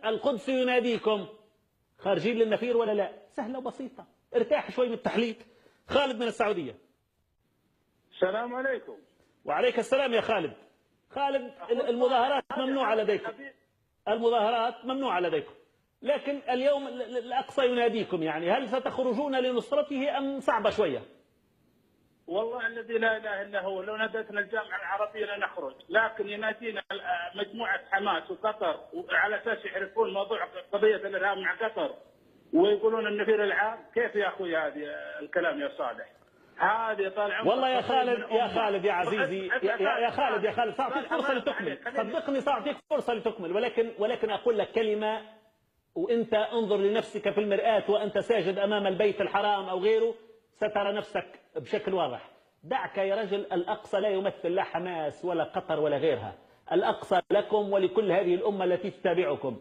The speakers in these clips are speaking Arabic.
القدس يناديكم. خارجين للنفير ولا لا؟ سهلة وبسيطة، ارتاح شوي من التحليل. خالد من السعودية. السلام عليكم. وعليك السلام يا خالد. خالد، المظاهرات ممنوعة لديكم، المظاهرات ممنوعة لديكم، لكن اليوم الأقصى يناديكم، يعني هل ستخرجون لنصرته أم صعبة شوية؟ والله الذي لا اله الا هو، لو نادتنا الجامعه العربيه لنخرج، لكن ينادينا مجموعه حماس وقطر على اساس يعرفون موضوع قضيه الارهاب مع قطر ويقولون النفير العام. كيف يا اخوي هذا الكلام يا صالح؟ هذه طال عمرك. والله يا خالد، يا خالد يا عزيزي، يا خالد، يا خالد، سأعطيك فرصة لتكمل، صدقني سأعطيك فرصة لتكمل، ولكن أقول لك كلمة، وأنت انظر لنفسك في المرآة وأنت ساجد أمام البيت الحرام أو غيره، سترى نفسك بشكل واضح. دعك يا رجل، الأقصى لا يمثل لا حماس ولا قطر ولا غيرها، الأقصى لكم ولكل هذه الأمة التي تتابعكم.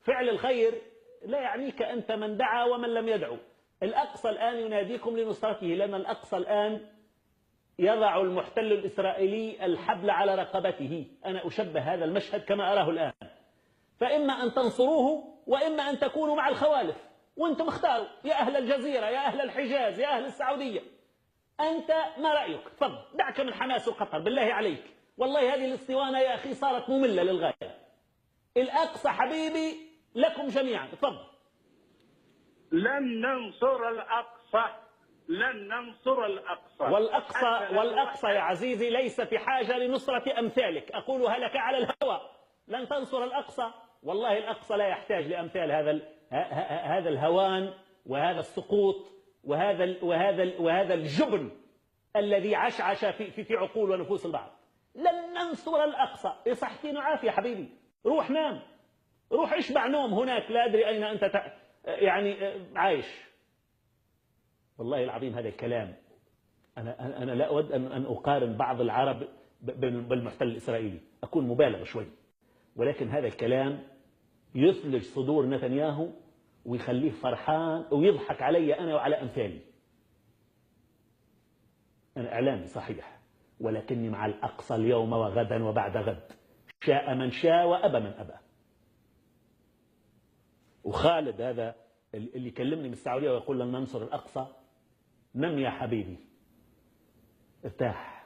فعل الخير لا يعنيك أنت من دعا ومن لم يدعو. الأقصى الآن يناديكم لنصرته، لأن الأقصى الآن يضع المحتل الإسرائيلي الحبل على رقبته. أنا أشبه هذا المشهد كما أراه الآن، فإما أن تنصروه وإما أن تكونوا مع الخوالف، وأنتم اختاروا يا أهل الجزيرة، يا أهل الحجاز، يا أهل السعودية. أنت ما رأيك؟ تفضل، دعك من حماس وقطر بالله عليك. والله هذه الاسطوانة يا أخي صارت مملة للغاية. الأقصى حبيبي لكم جميعا، تفضل. لن ننصر الأقصى، لن ننصر الأقصى. والأقصى يا عزيزي ليس في حاجة لنصرة أمثالك، أقولها لك على الهوى. لن تنصر الأقصى، والله الأقصى لا يحتاج لأمثال هذا الهوان وهذا السقوط وهذا الجبن الذي عشعش في عقول ونفوس البعض. لن ننصر الأقصى. صحتين وعافية حبيبي، روح نام، روح اشبع نوم هناك، لا أدري أين أنت يعني عايش. والله العظيم هذا الكلام، أنا لا أود أن أقارن بعض العرب بالمحتل الإسرائيلي، أكون مبالغ شوي، ولكن هذا الكلام يثلج صدور نتنياهو ويخليه فرحان ويضحك علي أنا وعلى أمثالي. أنا إعلامي صحيح، ولكني مع الأقصى اليوم وغدا وبعد غد، شاء من شاء وأبى من أبى. وخالد هذا اللي كلمني من السعودية ويقول لن ننصر الأقصى، نم يا حبيبي، ارتاح.